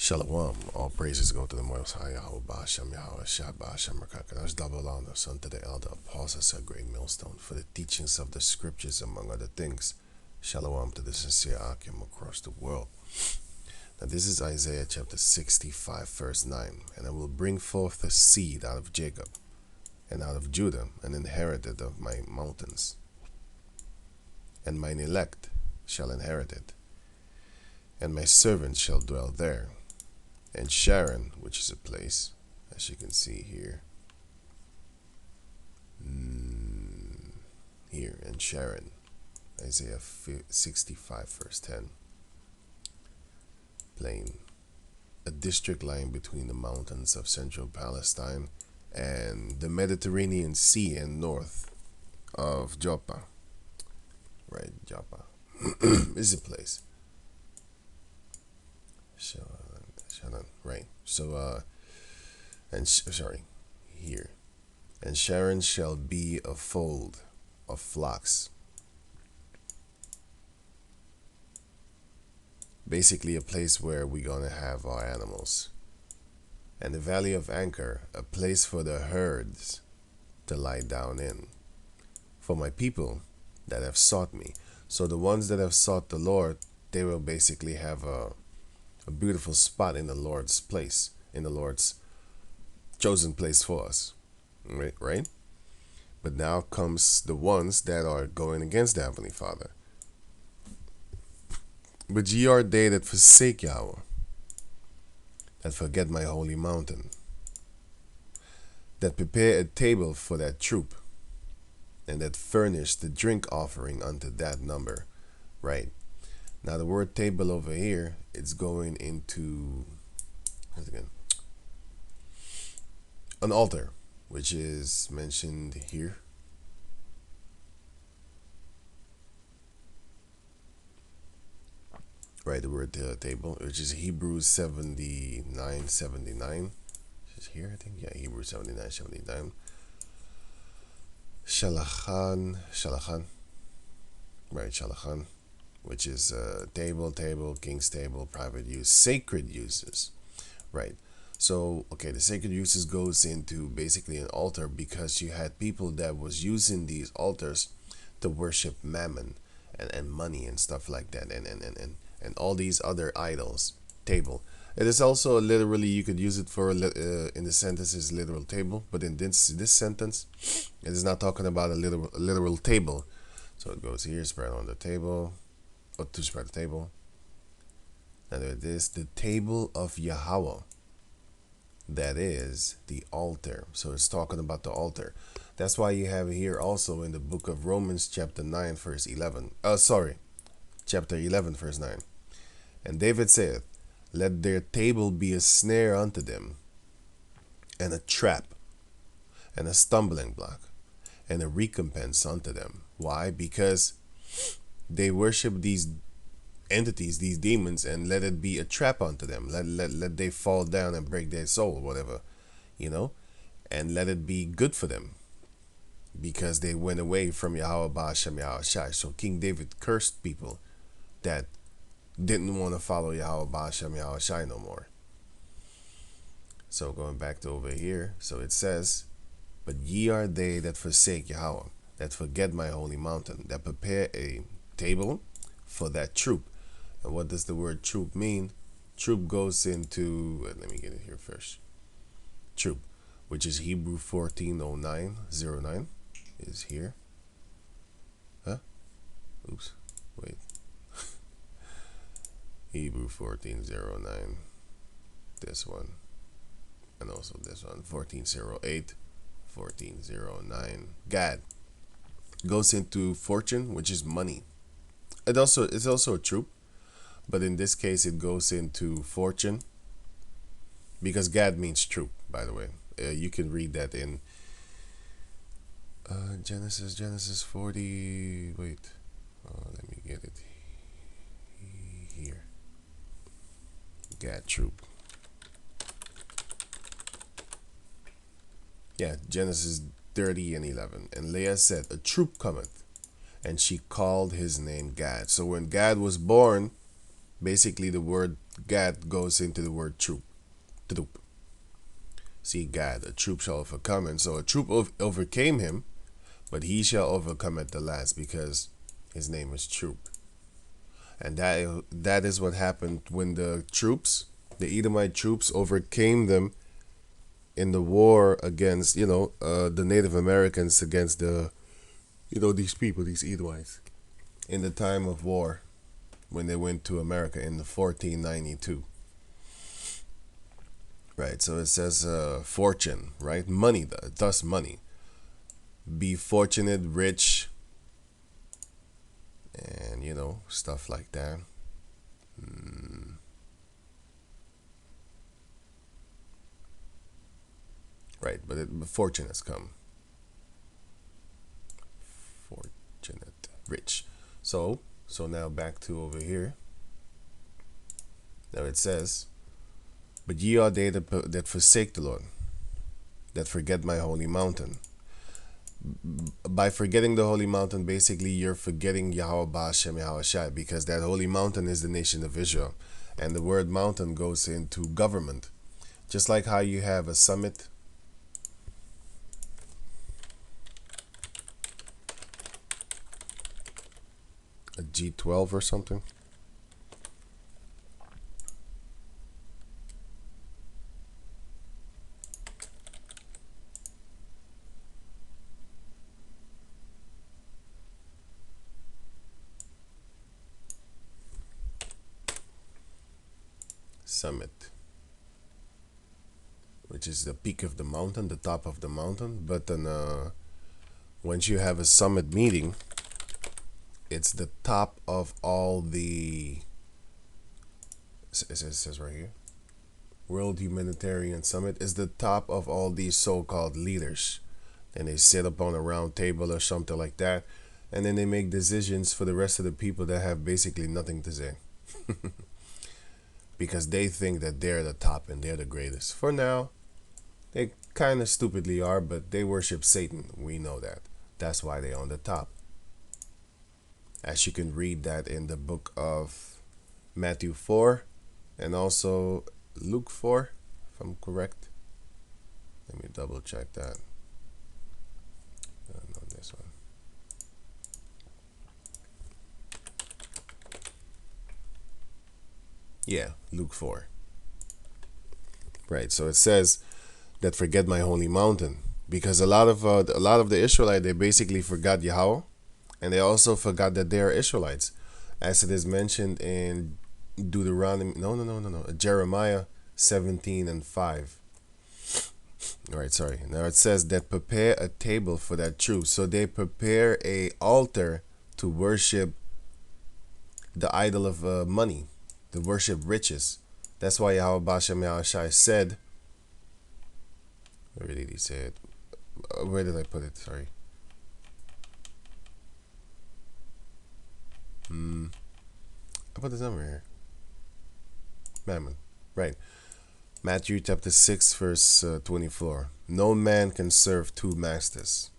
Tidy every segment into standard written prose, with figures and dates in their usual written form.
Shalom. All praises go to the Most High Yahawah Yahawah Shahahah. That's double honor, son to the elder apostles, a great millstone for the teachings of the scriptures, among other things. Shalom to the sincere Akim across the world. Now, this is Isaiah chapter 65, verse 9. And I will bring forth a seed out of Jacob and out of Judah, an inherited of my mountains. And mine elect shall inherit it, and my servants shall dwell there. And Sharon, which is a place, as you can see here, and Sharon, Isaiah 65 verse 10, plain, a district lying between the mountains of central Palestine and the Mediterranean Sea and north of Joppa, right, Joppa, is a place. Right. So, here. And Sharon shall be a fold of flocks. Basically, a place where we're gonna have our animals. And the valley of Anchor, a place for the herds to lie down in. For my people that have sought me. So the ones that have sought the Lord, they will basically have a beautiful spot in the Lord's place, in the Lord's chosen place for us, right? But now comes the ones that are going against the Heavenly Father. But ye are they that forsake Yahweh, that forget my holy mountain, that prepare a table for that troop, and that furnish the drink offering unto that number, right? Now the word table over here, it's going into an altar, which is mentioned here. Right, the word table, which is Hebrews 79:79. Is here, I think. Yeah, Hebrews 79:79. Shalachan. Right, Shalachan. Which is table, king's table, private use, sacred uses, right? So, okay, the sacred uses goes into basically an altar because you had people that was using these altars to worship mammon and money and stuff like that, and all these other idols. Table. It is also literally, you could use it for in the sentence is literal table, but in this sentence, it is not talking about a literal table. So it goes here, spread on the table. To spread the table. And it is the table of Yahawah. That is the altar. So it's talking about the altar. That's why you have here also in the book of Romans chapter 9 verse 11. Chapter 11 verse 9. And David saith, let their table be a snare unto them, and a trap, and a stumbling block, and a recompense unto them. Why? Because they worship these entities, these demons, and let it be a trap unto them. Let they fall down and break their soul, whatever, and let it be good for them because they went away from Yahawah. So King David cursed people that didn't want to follow Yahawah no more. So going back to over here, so it says, but ye are they that forsake Yahawah, that forget my holy mountain, that prepare a table for that troop. And what does the word troop mean? Troop goes into, let me get it here first. Troop, which is Hebrew 14:09 is here. Oops, wait. Hebrew 14:09. This one. And also this one. 14:08. 14:09. Gad goes into fortune, which is money. It's also a troop, but in this case it goes into fortune because Gad means troop, by the way. You can read that in Genesis 40. Wait, let me get it here. Gad troop. Yeah, Genesis 30:11. And Leah said, a troop cometh, and she called his name Gad. So when Gad was born, basically the word Gad goes into the word troop. Troop. See, Gad, a troop shall overcome, and so a troop overcame him, but he shall overcome at the last, because his name is Troop. And that is what happened when the troops, the Edomite troops, overcame them in the war against, the Native Americans, against the, these people, these Edomites, in the time of war when they went to America in the 1492. Right, so it says fortune, right? Money, thus money. Be fortunate, rich, and stuff like that. Right, but fortune has come. Fortunate, rich. So now back to over here. Now it says, but ye are they that forsake the Lord, that forget my holy mountain. By forgetting the holy mountain, basically you're forgetting Yahawah ALSO HAHAHAH, because that holy mountain is the nation of Israel. And the word mountain goes into government. Just like how you have a summit, a G12 or something. Summit, which is the peak of the mountain, the top of the mountain. But then once you have a summit meeting, it's the top of all the, it says right here, World Humanitarian Summit is the top of all these so-called leaders. And they sit up on a round table or something like that, and then they make decisions for the rest of the people that have basically nothing to say. Because they think that they're the top and they're the greatest. For now, they kind of stupidly are, but they worship Satan. We know that. That's why they're on the top. As you can read that in the book of Matthew 4 and also Luke 4, if I'm correct. Let me double check that. No, this one. Yeah, Luke 4. Right, so it says that forget my holy mountain, because a lot of the Israelites, they basically forgot Yahawah, and they also forgot that they are Israelites, as it is mentioned in Deuteronomy. No. Jeremiah 17:5. All right, sorry. Now it says that prepare a table for that truth. So they prepare a altar to worship the idol of money, to worship riches. That's why Yahawah ALSO said, where did he say it? Where did I put it? Sorry. I put the number here. Mammon. Right. Matthew chapter 6 verse 24. No man can serve two masters,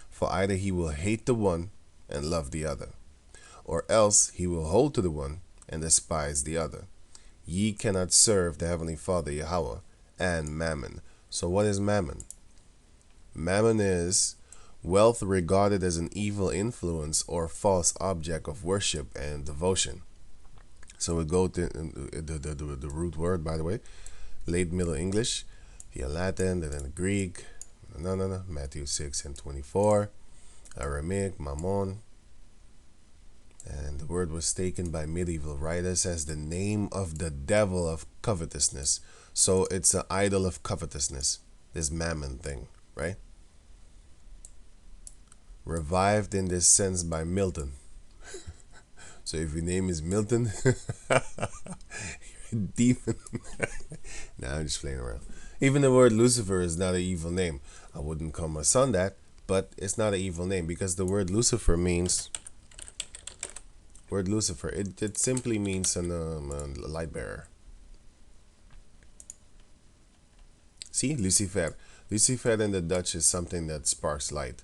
for either he will hate the one and love the other, or else he will hold to the one and despise the other. Ye cannot serve the heavenly Father Yahawah and mammon. So what is mammon? Mammon is wealth regarded as an evil influence or false object of worship and devotion. So we go to the root word, by the way, late Middle English, here Latin, then Greek, Matthew 6:24, Aramaic, mammon, and the word was taken by medieval writers as the name of the devil of covetousness. So it's an idol of covetousness, this mammon thing, right? Revived in this sense by Milton. So if your name is Milton, you're a demon. Nah, I'm just playing around. Even the word Lucifer is not an evil name. I wouldn't call my son that, but it's not an evil name, because the word Lucifer means, it simply means a light bearer. See, Lucifer. Lucifer in the Dutch is something that sparks light.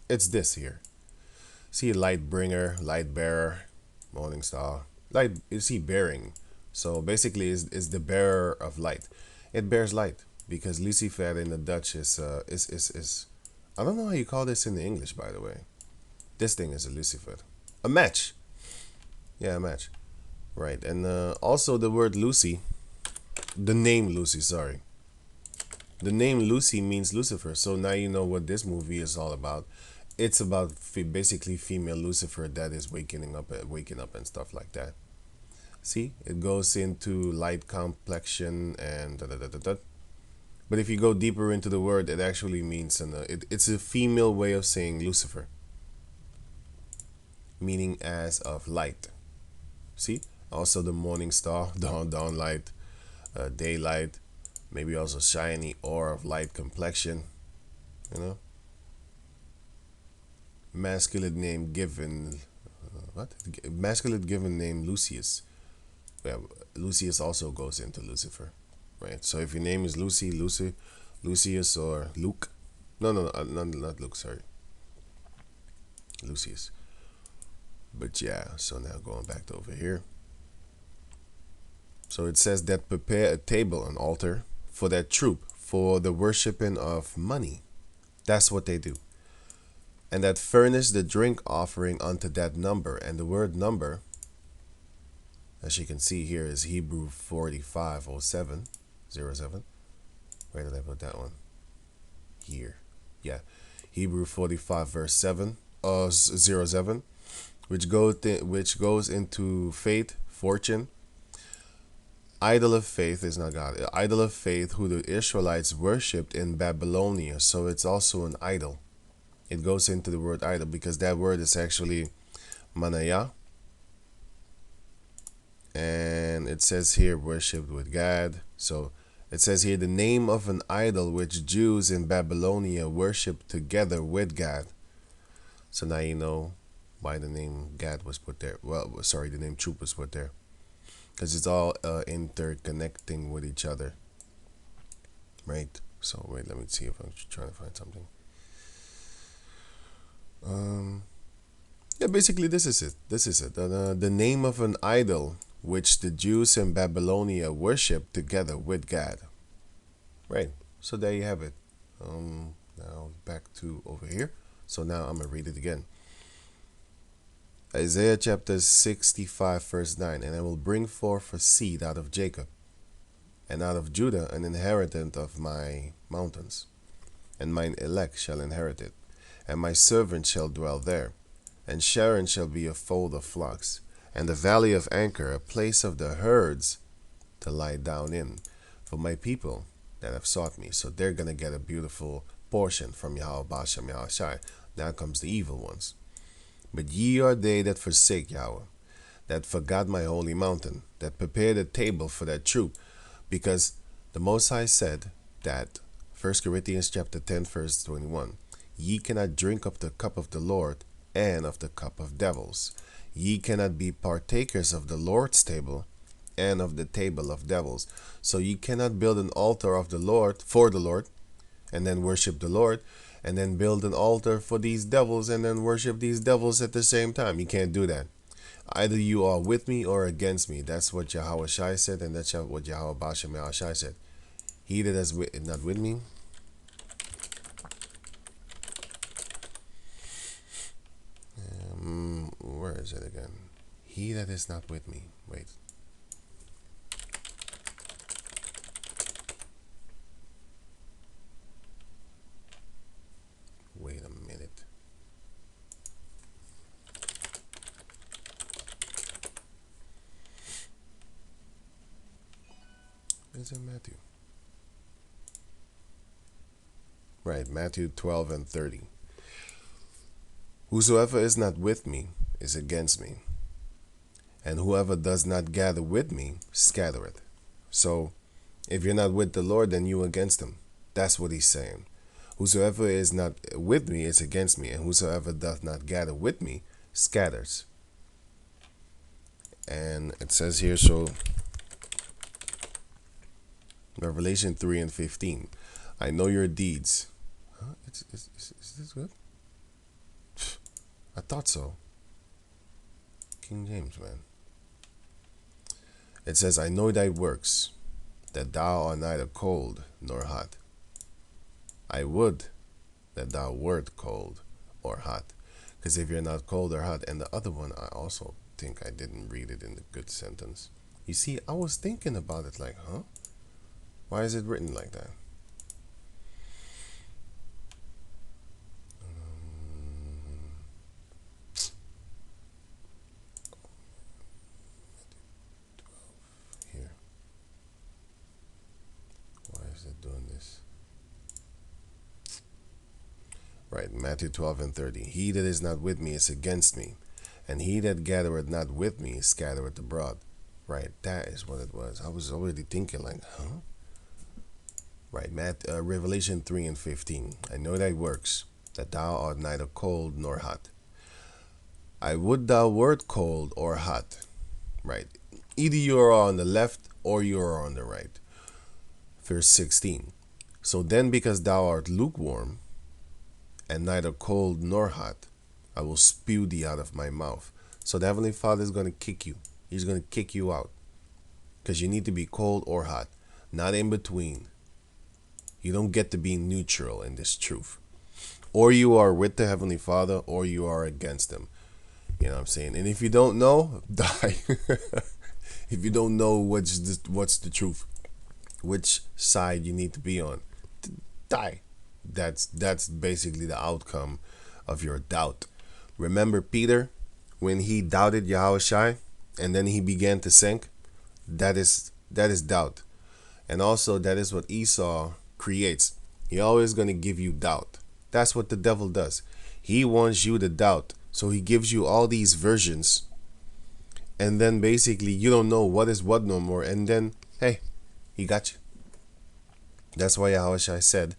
It's this here. See, light bringer, light bearer, morning star. Light, is he bearing? So basically, is the bearer of light. It bears light because Lucifer in the Dutch is I don't know how you call this in the English, by the way. This thing is a Lucifer, a match. Yeah, a match. Right, and also the word Lucy, the name Lucy. Sorry, the name Lucy means Lucifer. So now you know what this movie is all about. It's about basically female Lucifer that is waking up and stuff like that. See, it goes into light complexion and da, da, da, da, da. But if you go deeper into the word, it actually means it's a female way of saying Lucifer, meaning as of light. See, also the morning star, dawn light, daylight, maybe also shiny or of light complexion. You know, masculine name given. What? Masculine given name Lucius. Yeah, Lucius also goes into Lucifer, right? So if your name is Lucy, Lucius, or Luke, no, not Luke. Sorry, Lucius. But yeah, so now going back to over here. So it says that prepare a table, an altar for that troop, for the worshiping of money. That's what they do. And that furnish the drink offering unto that number. And the word number, as you can see here, is Hebrew 450707. Where did I put that one? Here. Yeah. Hebrew 45 verse 7 07, which goes into faith, fortune. Idol of faith is not God. Idol of faith who the Israelites worshipped in Babylonia. So it's also an idol. It goes into the word idol because that word is actually manaya. And it says here worshipped with God. So it says here the name of an idol which Jews in Babylonia worshipped together with God. So now you know why the name God was put there. Well, sorry, the name troop was put there. Because it's all interconnecting with each other. Right? So wait, let me see if I'm trying to find something. Yeah, basically this is it. This is it. The name of an idol which the Jews in Babylonia worshipped together with God. Right. So there you have it. Now back to over here. So now I'm gonna read it again. Isaiah chapter 65 verse 9. And I will bring forth a seed out of Jacob, and out of Judah an inheritance of my mountains, and mine elect shall inherit it, and my servant shall dwell there. And Sharon shall be a fold of flocks, and the valley of Anchor a place of the herds to lie down in, for my people that have sought me. So they're going to get a beautiful portion from Yahawah. Now comes the evil ones. But ye are they that forsake Yahweh, that forgot my holy mountain, that prepared a table for that troop. Because the Most High said that, 1 Corinthians chapter 10 verse 21, ye cannot drink of the cup of the Lord and of the cup of devils. Ye cannot be partakers of the Lord's table and of the table of devils. So ye cannot build an altar of the Lord for the Lord and then worship the Lord, and then build an altar for these devils and then worship these devils at the same time. You can't do that. Either you are with me or against me. That's what Yahawah said, and that's what Yahawah said. He that is not with me, where is it again? He that is not with me. Wait. Wait a minute. It's in Matthew. Right, Matthew 12 and 30. Whosoever is not with me is against me, and whoever does not gather with me scattereth. So, if you're not with the Lord, then you against him. That's what he's saying. Whosoever is not with me is against me, and whosoever doth not gather with me scatters. And it says here, so Revelation 3 and 15. I know your deeds. Huh? Is this good? I thought so. King James, man. It says, I know thy works, that thou art neither cold nor hot. I would that thou wert cold or hot. Because if you're not cold or hot, and the other one, I also think I didn't read it in the good sentence. You see, I was thinking about it like, huh? Why is it written like that? Here. Why is it doing this? Right, Matthew 12:30. He that is not with me is against me, and he that gathereth not with me is scattereth abroad. Right, that is what it was. I was already thinking like, huh? Right, Revelation 3:15. I know thy works, that thou art neither cold nor hot. I would thou wert cold or hot. Right, either you are on the left or you are on the right. Verse 16. So then, because thou art lukewarm, and neither cold nor hot, I will spew thee out of my mouth. So the Heavenly Father is going to kick you. He's going to kick you out. Because you need to be cold or hot, not in between. You don't get to be neutral in this truth. Or you are with the Heavenly Father, or you are against Him. You know what I'm saying? And if you don't know, die. If you don't know what's the truth, which side you need to be on, die. That's basically the outcome of your doubt. Remember Peter, when he doubted Yahawah and then he began to sink? That is doubt. And also that is what Esau creates. He always going to give you doubt. That's what the devil does. He wants you to doubt. So he gives you all these versions. And then basically you don't know what is what no more. And then, hey, he got you. That's why Yahawah said,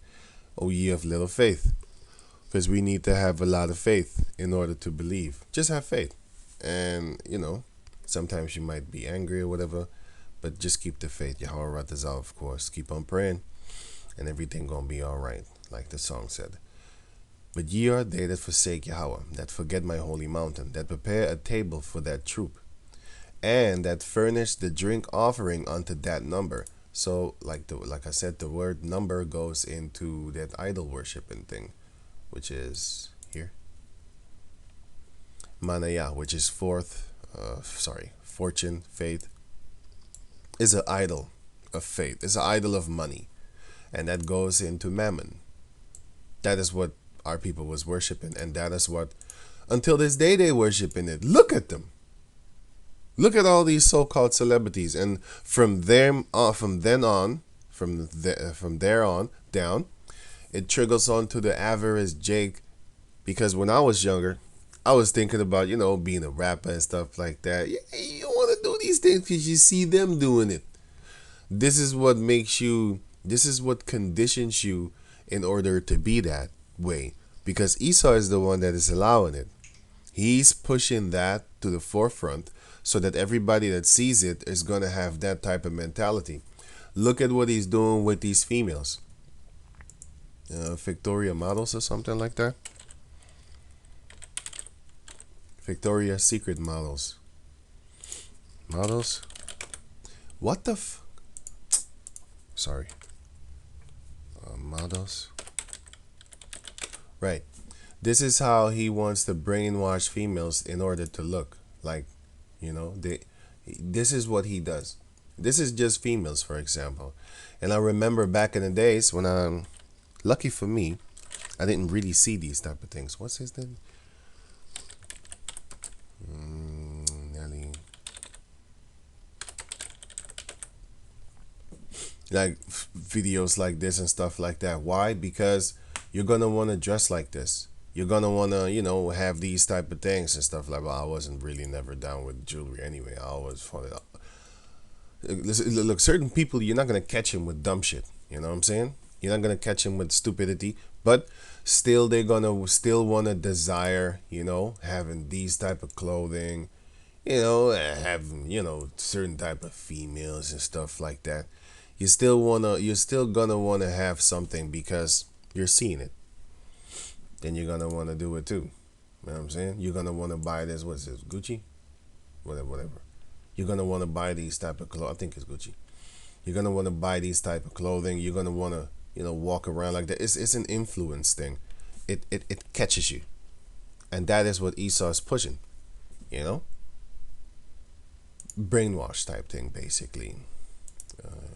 O ye of little faith. Because we need to have a lot of faith in order to believe. Just have faith. And, sometimes you might be angry or whatever, but just keep the faith. Yahawah Razal, of course. Keep on praying, and everything gonna be all right, like the song said. But ye are they that forsake Yahawah, that forget my holy mountain, that prepare a table for that troop, and that furnish the drink offering unto that number. So, like I said, the word number goes into that idol worshiping thing, which is here. Manaya, which is fortune, faith, is an idol of faith. It's an idol of money. And that goes into mammon. That is what our people was worshiping. And that is what, until this day, they worshiping it. Look at them. Look at all these so-called celebrities. And from there on down, it trickles on to the average Jake. Because when I was younger, I was thinking about, being a rapper and stuff like that. You want to do these things because you see them doing it. This is what conditions you in order to be that way. Because Esau is the one that is allowing it. He's pushing that to the forefront so that everybody that sees it is going to have that type of mentality. Look at what he's doing with these females. Victoria models or something like that. Victoria's Secret models. What the sorry. Models. Right. This is how he wants to brainwash females in order to look like, this is what he does. This is just females, for example. And I remember back in the days when lucky for me, I didn't really see these type of things. What's his name? Like videos like this and stuff like that. Why? Because you're gonna want to dress like this. You're gonna want to, have these type of things and stuff like. Well, I wasn't really never down with jewelry anyway. I always thought it. Look, certain people, you're not gonna catch him with dumb shit. You know what I'm saying? You're not gonna catch him with stupidity, but still, they're gonna still want to desire, having these type of clothing, having, certain type of females and stuff like that. You're still gonna wanna have something because you're seeing it. Then you're gonna wanna do it too. You know what I'm saying? You're gonna wanna buy this. What's this? Gucci? Whatever. You're gonna want to buy these type of clothes. I think it's Gucci. You're gonna want to buy these type of clothing. You're gonna want to, walk around like that. It's an influence thing. It catches you, and that is what Esau is pushing. You know, brainwash type thing basically.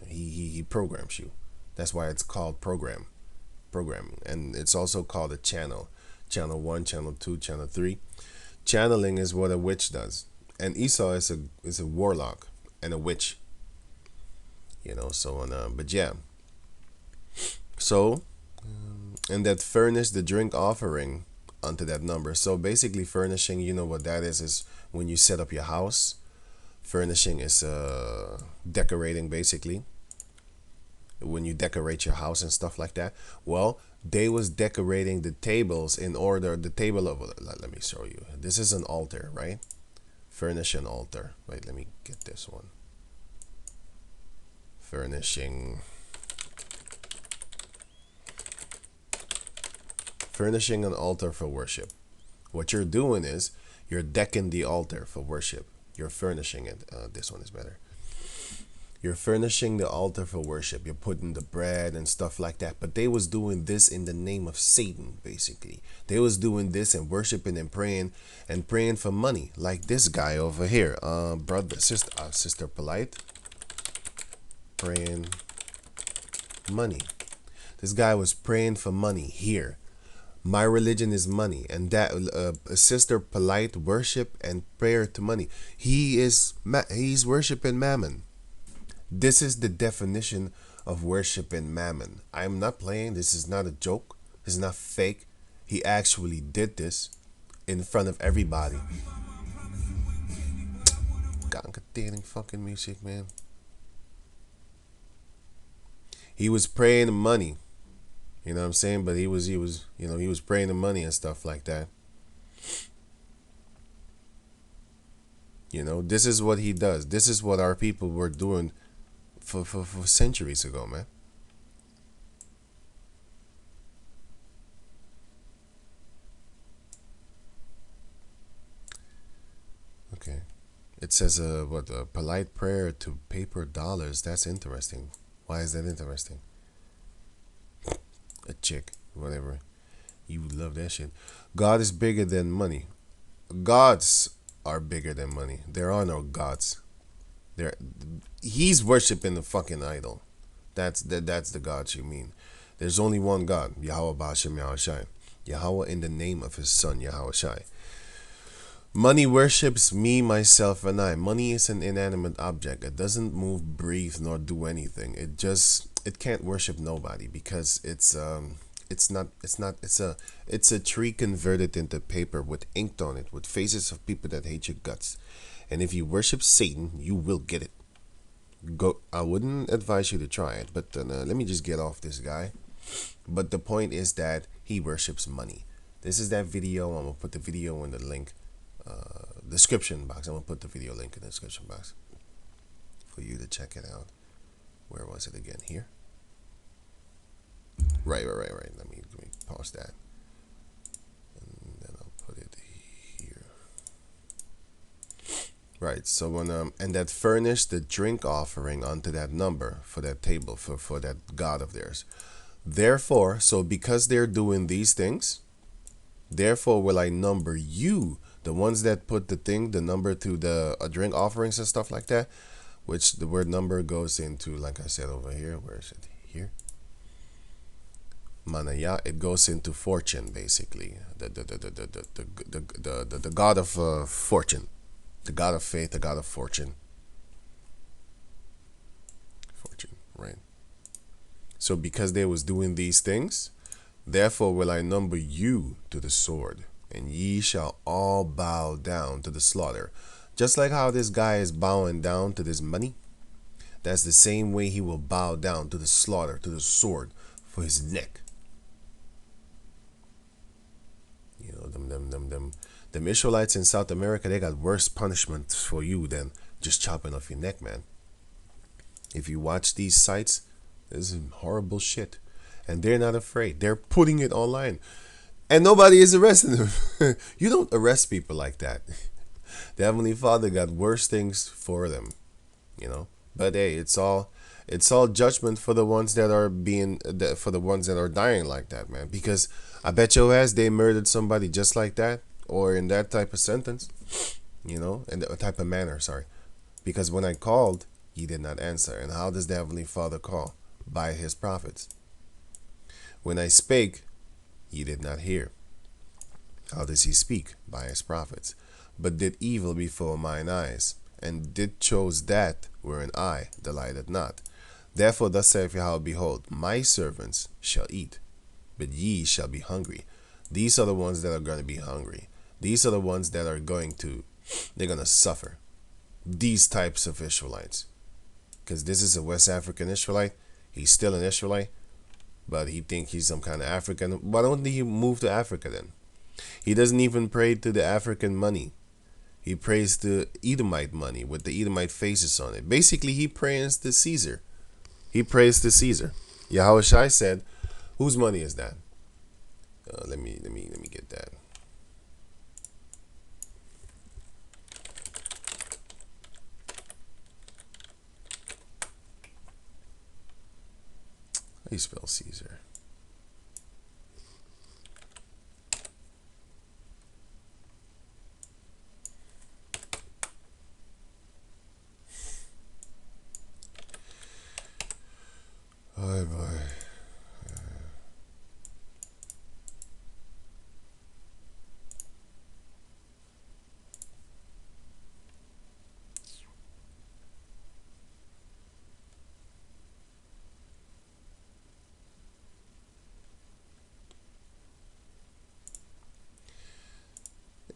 He programs you. That's why it's called programming, and it's also called a channel. Channel 1, channel 2, channel 3. Channeling is what a witch does, and Esau is a warlock and a witch. So on. But yeah. So, and that furnish the drink offering onto that number. So basically, furnishing, what that is when you set up your house. Furnishing is decorating, basically. When you decorate your house and stuff like that. Well, they was decorating the tables in order. The table of, let me show you. This is an altar, right? Furnish an altar. Wait, let me get this one. Furnishing an altar for worship. What you're doing is you're decking the altar for worship. You're furnishing it. This one is better. You're furnishing the altar for worship. You're putting the bread and stuff like that. But they was doing this in the name of Satan, basically. They was doing this and worshiping and praying for money, like this guy over here, sister Polite, praying money. This guy was praying for money here. My religion is money, and that Sister Polite worship and prayer to money. He's worshiping mammon. This is the definition of worshiping mammon. I'm not playing. This is not a joke. This is not fake. He actually did this in front of everybody. Kankertering fucking music, man. He was praying money. You know what I'm saying? But he was praying the money and stuff like that. This is what he does. This is what our people were doing for centuries ago, man. Okay. It says a polite prayer to paper dollars. That's interesting. Why is that interesting? A chick, whatever. You love that shit. God is bigger than money. Gods are bigger than money. There are no gods. He's worshiping the fucking idol. That's the God you mean. There's only one God, Yahawah ALSO HAHAHAHAH. Yahawah in the name of his son, Yahawah. Money worships me, myself, and I. Money is an inanimate object. It doesn't move, breathe, nor do anything. It can't worship nobody because it's a tree converted into paper with ink on it, with faces of people that hate your guts. And if you worship Satan, you will get it. I wouldn't advise you to try it, but let me just get off this guy. But the point is that he worships money. This is that video. I'm gonna put the video in the link. Description box. I'm gonna put the video link in the description box for you to check it out. Where was it again? Here. Right. Let me pause that, and then I'll put it here. Right. So when and that furnished the drink offering unto that number for that table for that god of theirs. Therefore, so because they're doing these things, therefore will I number you. The ones that put the number to the drink offerings and stuff like that, which the word number goes into, like I said over here. Where is it? Here. Manaya. It goes into fortune, basically. The god of fortune, the god of faith, the god of fortune. Fortune, right? So because they was doing these things, therefore will I number you to the sword. And ye shall all bow down to the slaughter. Just like how this guy is bowing down to this money, that's the same way he will bow down to the slaughter, to the sword, for his neck. Them Israelites in South America, they got worse punishment for you than just chopping off your neck, man. If you watch these sites, this is horrible shit. And they're not afraid. They're putting it online. And nobody is arresting them. You don't arrest people like that. The Heavenly Father got worse things for them, you know. But hey, it's all judgment for the ones that are for the ones that are dying like that, man. Because I bet your ass they murdered somebody just like that, or in that type of sentence, you know, in that type of manner. Sorry, because when I called, he did not answer. And how does the Heavenly Father call? By his prophets. When I spake, he did not hear. How does he speak? By his prophets. But did evil before mine eyes, and did chose that wherein I delighted not. Therefore thus saith Yahawah, behold, my servants shall eat, but ye shall be hungry. These are the ones that are going to be hungry. These are the ones that are they're going to suffer. These types of Israelites. Because this is a West African Israelite. He's still an Israelite, but he think he's some kind of African. Why don't he move to Africa then? He doesn't even pray to the African money. He prays to Edomite money with the Edomite faces on it. Basically, he prays to Caesar. He prays to Caesar. Yahweh Shai said, "Whose money is that?" Let me get that. How do you spell Caesar? Oh boy.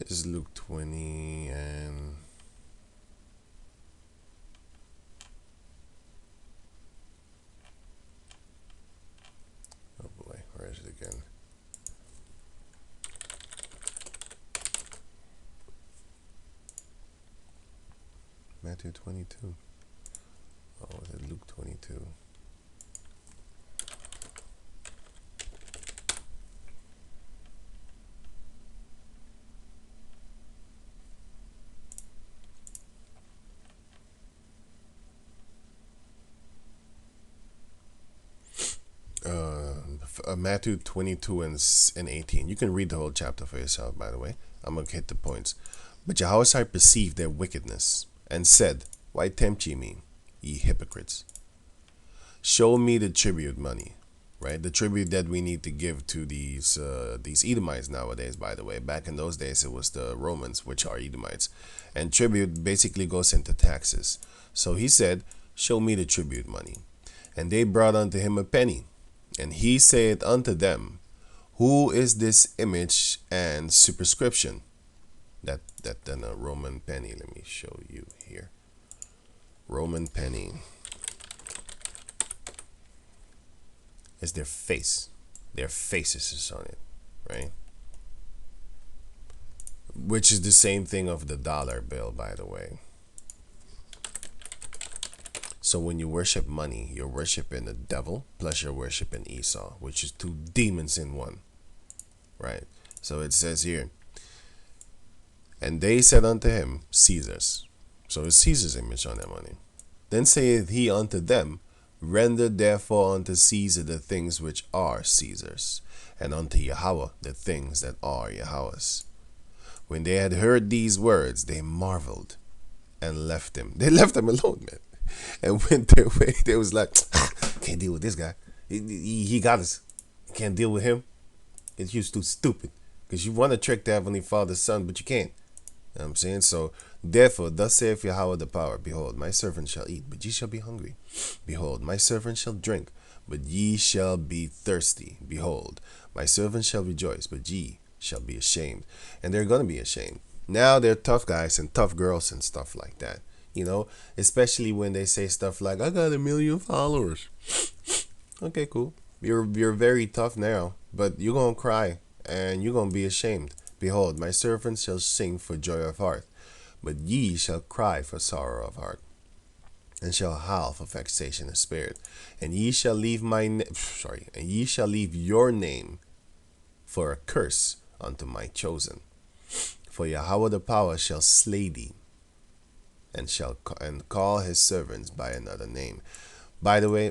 It's Luke 20 and oh boy, where is it again? Matthew 22. Oh, is it Luke 22? Matthew 22 and 18. You can read the whole chapter for yourself, by the way. I'm going to hit the points. But Yahawah perceived their wickedness and said, why tempt ye me, ye hypocrites? Show me the tribute money, right? The tribute that we need to give to these Edomites nowadays, by the way. Back in those days, it was the Romans, which are Edomites. And tribute basically goes into taxes. So he said, show me the tribute money. And they brought unto him a penny. And he said unto them, who is this image and superscription? That then a Roman penny. Let me show you here. Roman penny is their face. Their faces is on it, right? Which is the same thing of the dollar bill, by the way. So when you worship money, you're worshiping the devil, plus you're worshiping Esau, which is two demons in one, right? So it says here, and they said unto him, Caesar's. So it's Caesar's image on their money. Then saith he unto them, render therefore unto Caesar the things which are Caesar's, and unto Yahawah the things that are Yahawah's. When they had heard these words, they marveled and left him. They left him alone, man, and went their way. They was like, can't deal with this guy. He got us. Can't deal with him. It's you too stupid. Because you want to trick the Heavenly Father's son, but you can't. You know what I'm saying? So, therefore, thus saith Yahawah the power, behold, my servant shall eat, but ye shall be hungry. Behold, my servant shall drink, but ye shall be thirsty. Behold, my servant shall rejoice, but ye shall be ashamed. And they're going to be ashamed. Now they're tough guys and tough girls and stuff like that. You know, especially when they say stuff like, I got 1 million followers. Okay, cool. You're very tough now, but you're going to cry and you're going to be ashamed. Behold, my servant shall sing for joy of heart, but ye shall cry for sorrow of heart, and shall howl for vexation of spirit. And ye shall leave and ye shall leave your name for a curse unto my chosen. For Yahawah the power shall slay thee, and call his servants by another name. By the way,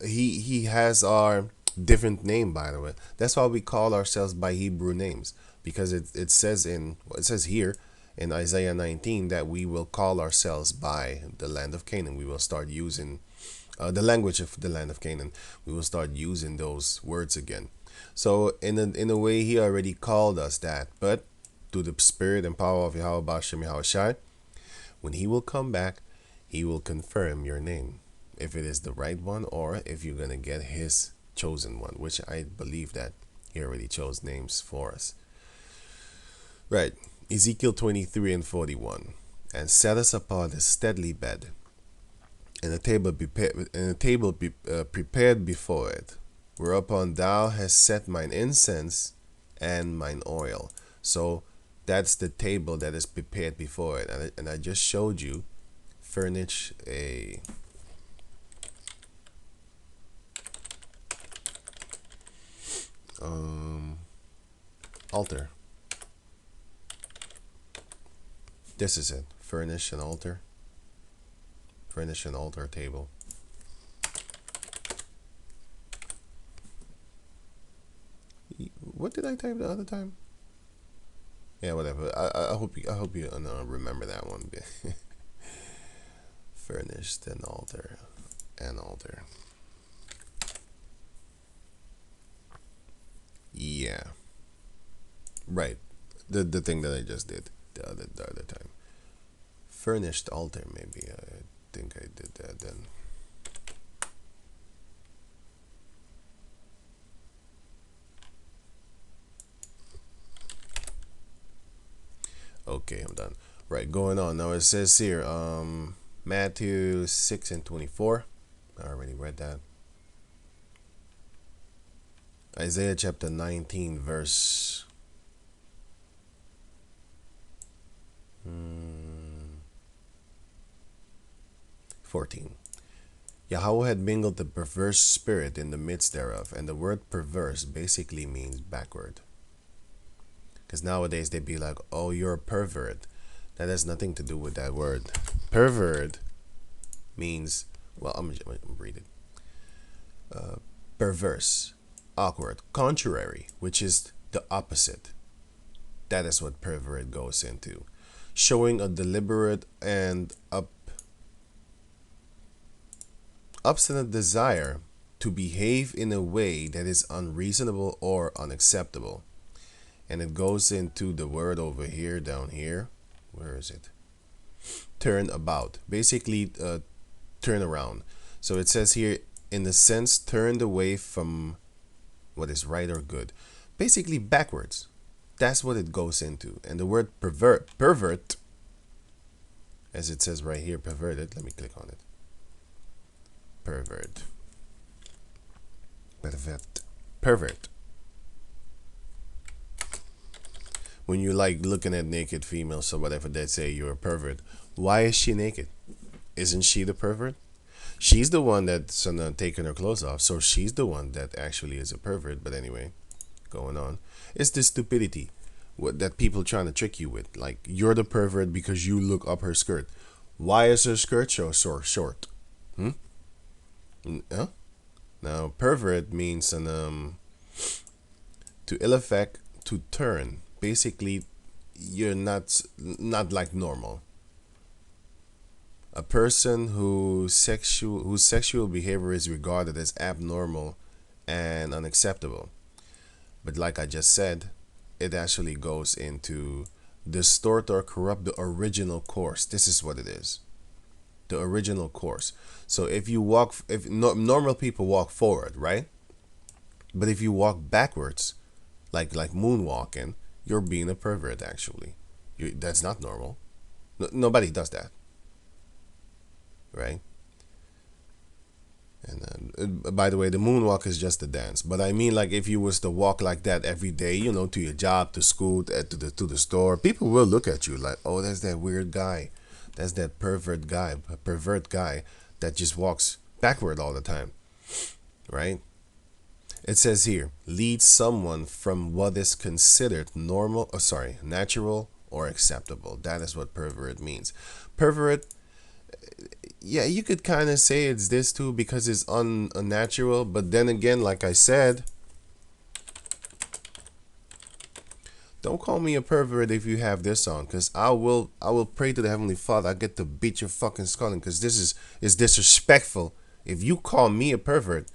he has our different name. By the way, that's why we call ourselves by Hebrew names, because it says here in Isaiah 19 that we will call ourselves by the land of Canaan. We will start using the language of the land of Canaan. We will start using those words again. So in a way, he already called us that, but through the spirit and power of Yahawah Bashem Yahawashi, when he will come back, he will confirm your name, if it is the right one or if you're going to get his chosen one, which I believe that he already chose names for us. Right. Ezekiel 23 and 41. And set us upon a steadily bed, and a table prepared before it, whereupon thou hast set mine incense and mine oil. So that's the table that is prepared before it. And I just showed you, furnish a altar. This is it. Furnish an altar. Furnish an altar table. What did I type the other time? Yeah, whatever. I hope you remember that one. Furnished an altar. An altar. Yeah. Right. The thing that I just did the other time. Furnished altar, maybe. I think I did that then. Okay, I'm done. Right, going on. Now it says here, Matthew 6 and 24. I already read that. Isaiah chapter 19, verse 14. Yahawah had mingled the perverse spirit in the midst thereof, and the word perverse basically means backward. Because nowadays they'd be like, oh, you're a pervert. That has nothing to do with that word. Pervert means, well, I'm gonna read it. Perverse, awkward, contrary, which is the opposite. That is what pervert goes into. Showing a deliberate and obstinate desire to behave in a way that is unreasonable or unacceptable. And it goes into the word over here, down here. Where is it? Turn about. Basically, turn around. So it says here, in the sense, turned away from what is right or good. Basically, backwards. That's what it goes into. And the word pervert, as it says right here, perverted. Let me click on it. Pervert. Pervert. When you like looking at naked females or whatever, they say you're a pervert. Why is she naked? Isn't she the pervert? She's the one that's taking her clothes off, so she's the one that actually is a pervert. But anyway, going on. It's the stupidity that people trying to trick you with. Like, you're the pervert because you look up her skirt. Why is her skirt so short? Huh? Now, pervert means to ill effect, to turn. Basically, you're not like normal. A person whose sexual behavior is regarded as abnormal and unacceptable. But like I just said, it actually goes into distort or corrupt the original course. This is what it is. The original course. So if normal people walk forward, right? But if you walk backwards, like moonwalking, you're being a pervert. Actually, that's not normal. Nobody does that, right? And by the way, the moonwalk is just a dance. But I mean, like, if you was to walk like that every day, to your job, to school, to the store, people will look at you like, oh, that's that weird guy. That's that pervert guy that just walks backward all the time, right? It says here, lead someone from what is considered natural or acceptable. That is what pervert means. Pervert, yeah, you could kind of say it's this too because it's unnatural, but then again, like I said, don't call me a pervert if you have this on, because I will pray to the Heavenly Father. I get to beat your fucking skull in, because this is disrespectful. If you call me a pervert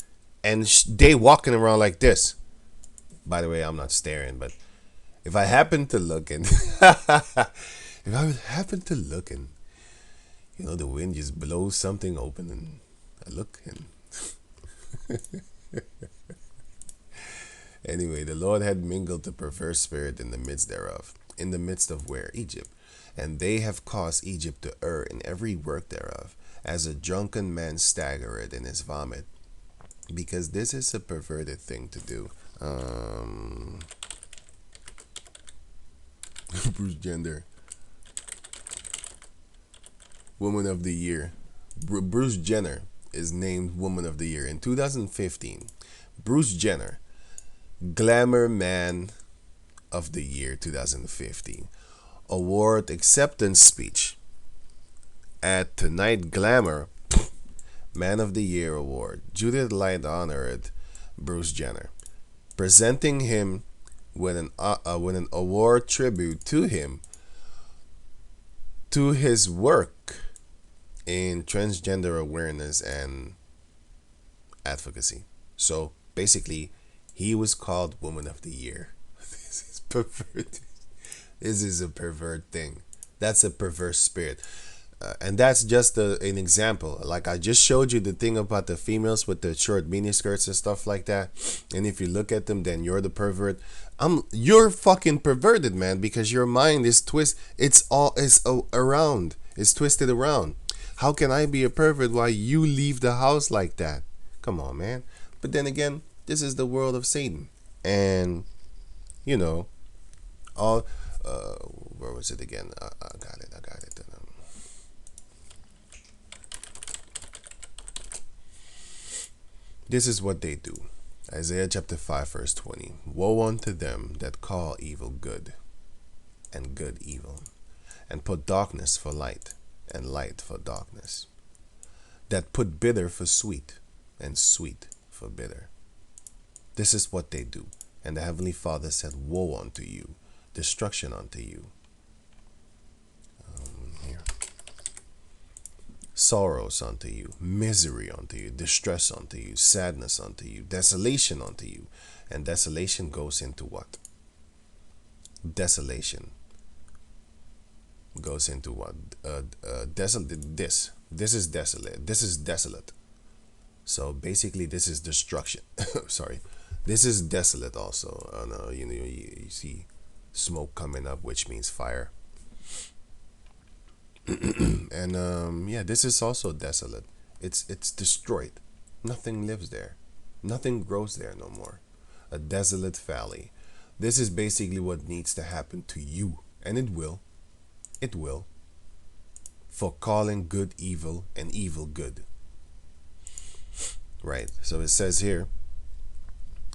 and they walking around like this. By the way, I'm not staring, but if I happen to look and if I happen to look and the wind just blows something open and I look and anyway, the Lord had mingled the perverse spirit in the midst thereof, in the midst of where? Egypt. And they have caused Egypt to err in every work thereof, as a drunken man staggereth in his vomit. Because this is a perverted thing to do. Bruce Jenner, Woman of the Year. Bruce Jenner is named Woman of the Year in 2015. Bruce Jenner, Glamour Man of the Year 2015. Award acceptance speech at Tonight Glamour Man of the Year Award. Judith Light honored Bruce Jenner, presenting him with an award tribute to him, to his work in transgender awareness and advocacy. So basically, he was called Woman of the Year. This is pervert. This is a pervert thing. That's a perverse spirit. And that's just an example. Like I just showed you the thing about the females with the short mini skirts and stuff like that. And if you look at them, then you're the pervert. You're fucking perverted, man, because your mind is around. It's twisted around. How can I be a pervert while you leave the house like that? Come on, man. But then again, this is the world of Satan. And all where was it again? I got it. This is what they do. Isaiah chapter 5 verse 20. Woe unto them that call evil good, and good evil, and put darkness for light, and light for darkness, that put bitter for sweet, and sweet for bitter. This is what they do. And the Heavenly Father said, woe unto you, destruction unto you. Here. Sorrows unto you, misery unto you, distress unto you, sadness unto you, desolation unto you. And desolation goes into what? Desolation goes into what? Desolate. This is desolate. This is desolate. So basically, this is destruction. Sorry, this is desolate also. You see smoke coming up, which means fire. And yeah, this is also desolate. It's destroyed. Nothing lives there. Nothing grows there no more. A desolate valley. This is basically what needs to happen to you, and it will. It will. For calling good evil and evil good. Right. So it says here,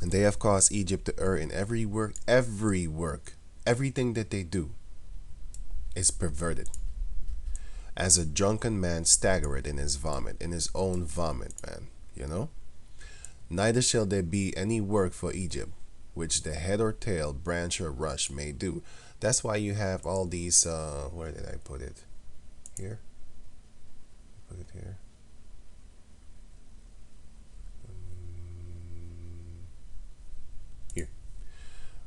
and they have caused Egypt to err in every work, everything that they do is perverted. As a drunken man staggereth in his vomit, in his own vomit, man, Neither shall there be any work for Egypt, which the head or tail, branch or rush may do. That's why you have all these, where did I put it? Here? Put it here. Here.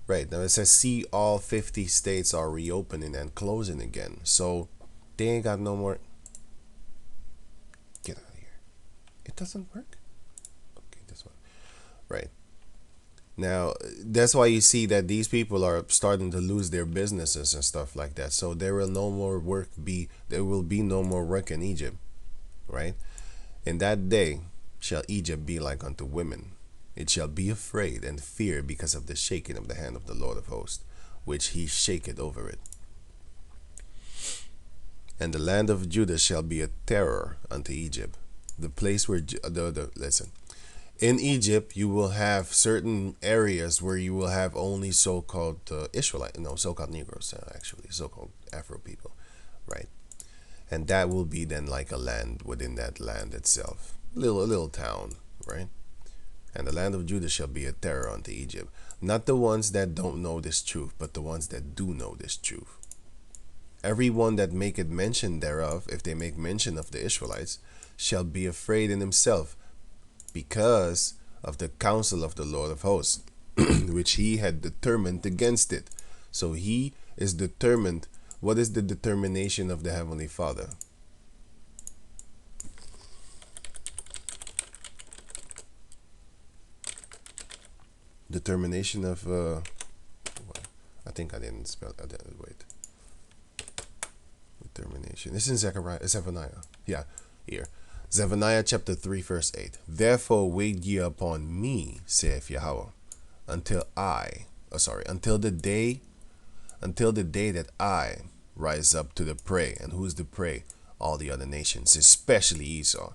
Right, now it says, see, all 50 states are reopening and closing again. So, they ain't got no more. Get out of here. It doesn't work? Okay, this one. Right. Now, that's why you see that these people are starting to lose their businesses and stuff like that. So there will no more work there will be no more work in Egypt, right? In that day shall Egypt be like unto women. It shall be afraid and fear because of the shaking of the hand of the Lord of hosts, which he shaketh over it. And the land of Judah shall be a terror unto Egypt, the place where listen. In Egypt, you will have certain areas where you will have only so-called Israelite, no, so-called Negroes, actually, so-called Afro people, right? And that will be then like a land within that land itself, a little town, right? And the land of Judah shall be a terror unto Egypt. Not the ones that don't know this truth, but the ones that do know this truth. Everyone that maketh mention thereof, if they make mention of the Israelites, shall be afraid in himself, because of the counsel of the Lord of hosts, which he had determined against it. So he is determined. What is the determination of the Heavenly Father? Determination of I think I didn't spell wait. Determination. This is Zephaniah. Yeah, here. Zephaniah chapter 3 verse 8. Therefore wait ye upon me, saith Yahawah, until the day that I rise up to the prey. And who's the prey? All the other nations, especially Esau.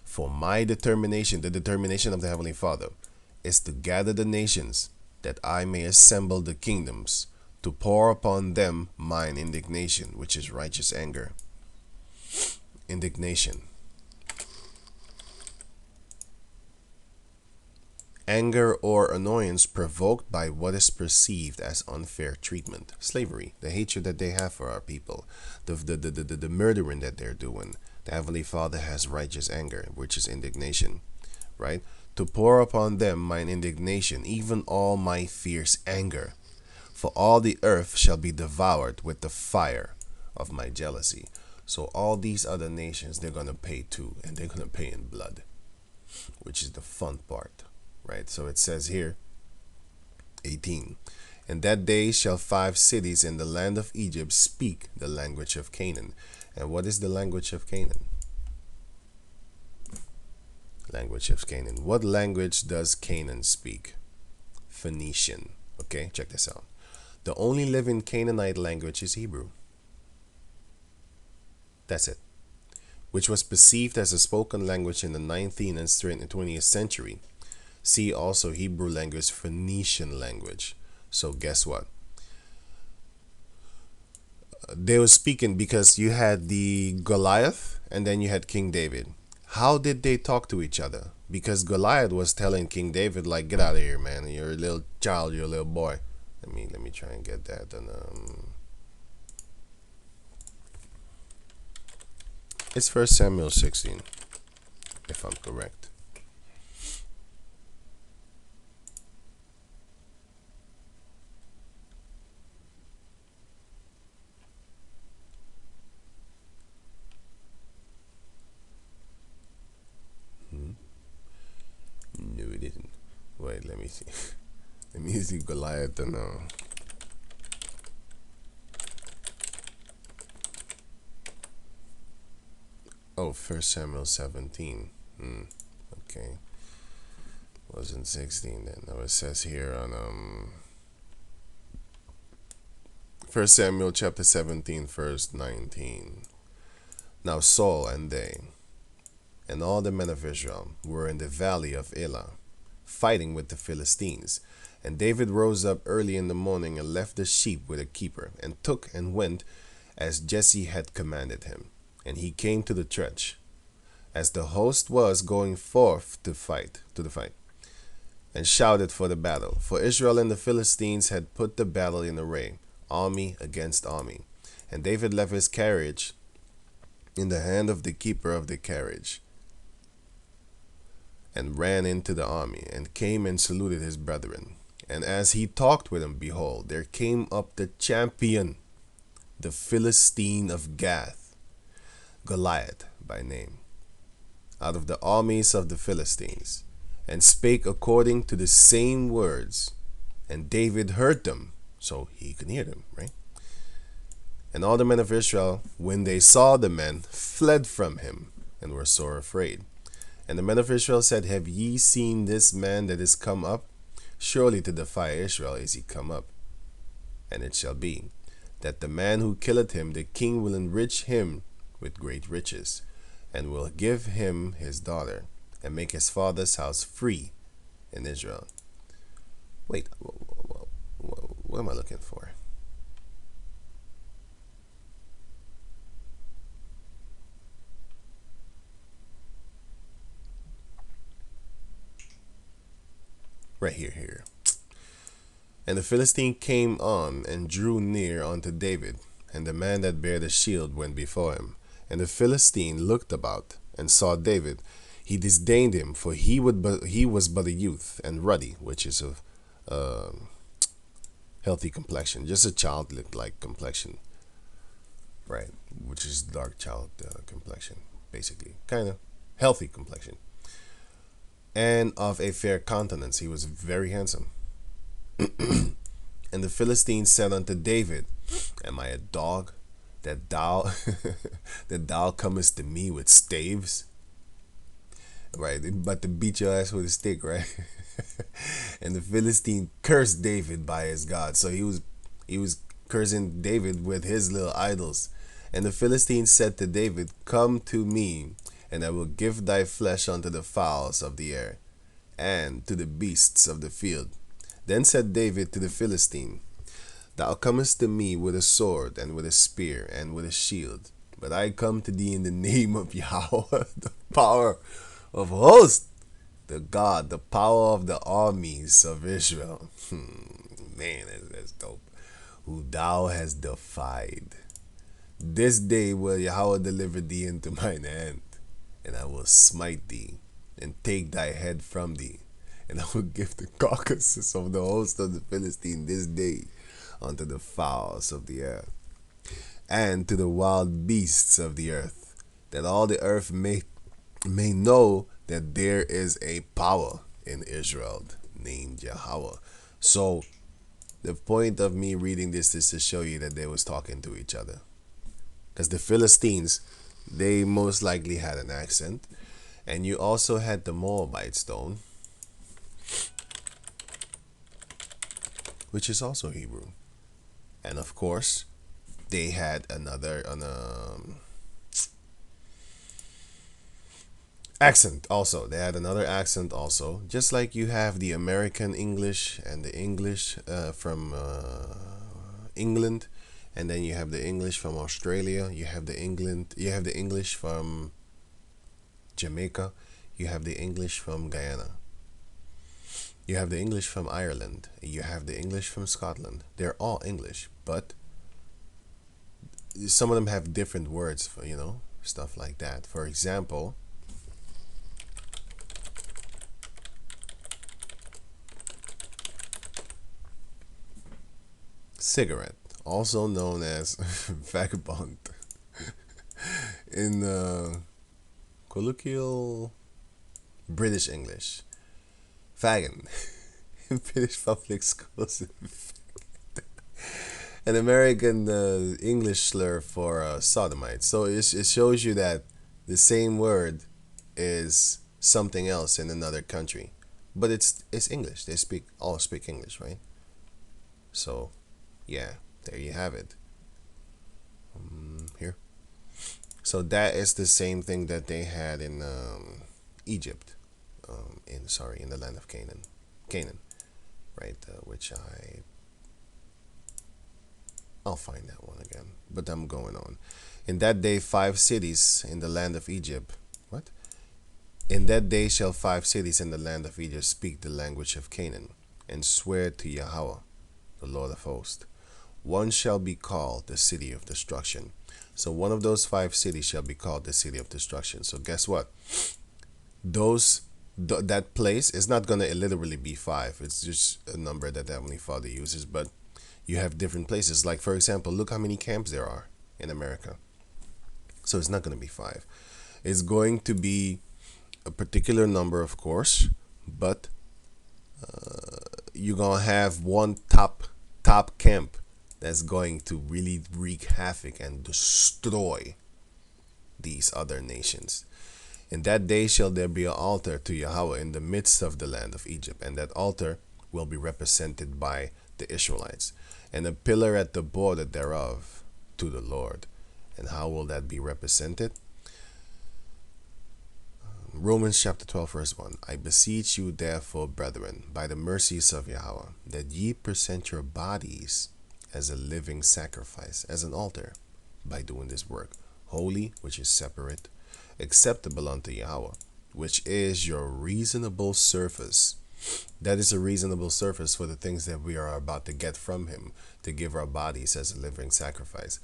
For my determination, the determination of the Heavenly Father, is to gather the nations, that I may assemble the kingdoms, to pour upon them mine indignation, which is righteous anger. Indignation. Anger or annoyance provoked by what is perceived as unfair treatment. Slavery, the hatred that they have for our people, the murdering that they're doing. The Heavenly Father has righteous anger, which is indignation, right? To pour upon them mine indignation, even all my fierce anger. For all the earth shall be devoured with the fire of my jealousy. So all these other nations, they're going to pay too, and they're going to pay in blood, which is the fun part. Right, so it says here, 18, in that day shall 5 cities in the land of Egypt speak the language of Canaan. And what is the language of Canaan? Language of Canaan. What language does Canaan speak? Phoenician. Okay, check this out. The only living Canaanite language is Hebrew. That's it. Which was perceived as a spoken language in the 19th and 20th century. See also Hebrew language, Phoenician language. So guess what? They were speaking because you had the Goliath and then you had King David. How did they talk to each other? Because Goliath was telling King David, like, get out of here, man. You're a little child, you're a little boy. Let me try and get that. And it's 1 Samuel 16, if I'm correct. No, it didn't. Wait, let me see. Let me see Goliath and oh, 1 Samuel 17. Okay. Wasn't 16 then. No, it says here on 1 Samuel chapter 17, verse 19. Now Saul and they, and all the men of Israel, were in the valley of Elah, fighting with the Philistines. And David rose up early in the morning and left the sheep with a keeper, and took and went as Jesse had commanded him. And he came to the trench, as the host was going forth to the fight, and shouted for the battle. For Israel and the Philistines had put the battle in array, army against army. And David left his carriage in the hand of the keeper of the carriage, and ran into the army, and came and saluted his brethren. And as he talked with them, behold, there came up the champion, the Philistine of Gath, Goliath by name, out of the armies of the Philistines, and spake according to the same words. And David heard them, so he could hear them, right? And all the men of Israel, when they saw the men, fled from him, and were sore afraid. And the men of Israel said, have ye seen this man that is come up? Surely to defy Israel is he come up. And it shall be, that the man who killeth him, the king will enrich him with great riches, and will give him his daughter, and make his father's house free in Israel. Wait, what am I looking for? Right here. And the Philistine came on and drew near unto David, and the man that bare the shield went before him. And the Philistine looked about and saw David. He disdained him, for he was but a youth and ruddy, which is a healthy complexion, just a childlike complexion, right? Which is dark child complexion, basically, kind of healthy complexion, and of a fair countenance. He was very handsome. And the Philistine said unto David, Am I a dog that thou that thou comest to me with staves? Right, but to beat your ass with a stick, right? And the Philistine cursed David by his God. So he was cursing David with his little idols. And the Philistine said to David, Come to me, and I will give thy flesh unto the fowls of the air, and to the beasts of the field. Then said David to the Philistine, Thou comest to me with a sword, and with a spear, and with a shield, but I come to thee in the name of Yahawah, the power of hosts, the God, the power of the armies of Israel. Man, that's dope. Who thou hast defied. This day will Yahawah deliver thee into mine hand, and I will smite thee, and take thy head from thee, and I will give the carcasses of the host of the Philistine this day unto the fowls of the air, and to the wild beasts of the earth, that all the earth may know that there is a power in Israel named Yahawah. So the point of me reading this is to show you that they was talking to each other, because the Philistines, they most likely had an accent, and you also had the Moabites, though, which is also Hebrew, and of course they had another accent also. They had another accent also, just like you have the American English and the English from England, and then you have the English from Australia. You have the English from Jamaica. You have the English from Guyana. You have the English from Ireland. You have the English from Scotland. They're all English, but some of them have different words for, stuff like that. For example, cigarette, also known as vagabond in colloquial British English. Fagin in British public schools. An American English slur for sodomite. So it shows you that the same word is something else in another country, but it's English. They all speak English, right? So yeah, there you have it. Here. So that is the same thing that they had in Egypt, in the land of Canaan, right? Which I'll find that one again, but I'm going on. In that day, 5 cities in the land of Egypt. What? In that day shall 5 cities in the land of Egypt speak the language of Canaan, and swear to Yahawah, the Lord of hosts. One shall be called the city of destruction. So one of those 5 cities shall be called the city of destruction. So guess what? That place is not going to literally be 5. It's just a number that Heavenly Father uses. But you have different places. Like, for example, look how many camps there are in America. So it's not going to be 5. It's going to be a particular number, of course. But you're going to have one top camp that's going to really wreak havoc and destroy these other nations. In that day shall there be an altar to Yahawah in the midst of the land of Egypt, and that altar will be represented by the Israelites, and a pillar at the border thereof to the Lord. And how will that be represented? Romans chapter 12 verse 1. I beseech you therefore, brethren, by the mercies of Yahawah, that ye present your bodies as a living sacrifice, as an altar, by doing this work, holy, which is separate, acceptable unto Yahawah, which is your reasonable service. That is a reasonable service for the things that we are about to get from him, to give our bodies as a living sacrifice.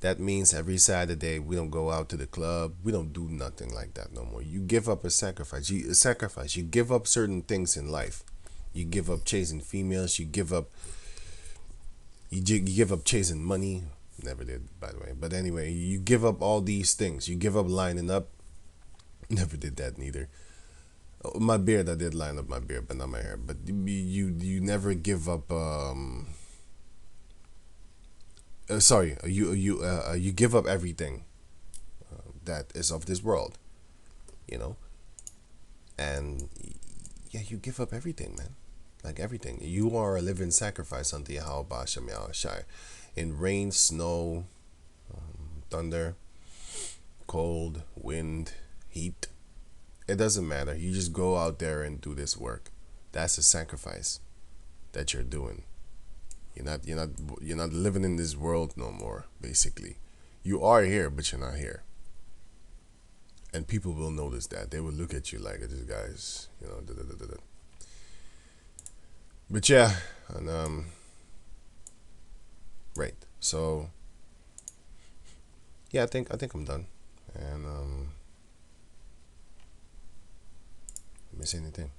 That means every Saturday we don't go out to the club. We don't do nothing like that no more. You give up a sacrifice. You give up certain things in life. You give up chasing females. You give up chasing money. Never did, by the way. But anyway, you give up all these things. You give up lining up. Never did that neither. My beard, I did line up my beard, but not my hair. But you never give up. You give up everything that is of this world, and yeah, you give up everything, man. Like everything, you are a living sacrifice unto Yahawah. In rain, snow, thunder, cold, wind, heat. It doesn't matter. You just go out there and do this work. That's a sacrifice that you're doing. You're not living in this world no more, basically. You are here, but you're not here. And people will notice that. They will look at you like, this guy's, da, da, da, da, da. But yeah, and right. So yeah, I think I'm done. And miss anything?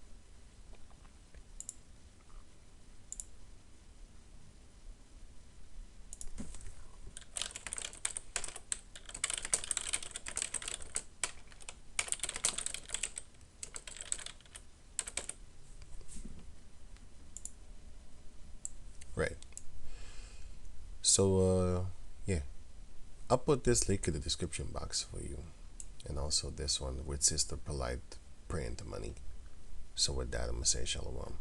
Right. So yeah, I'll put this link in the description box for you, and also this one with Sister Polite praying to money. So with that, I'm gonna say shalom.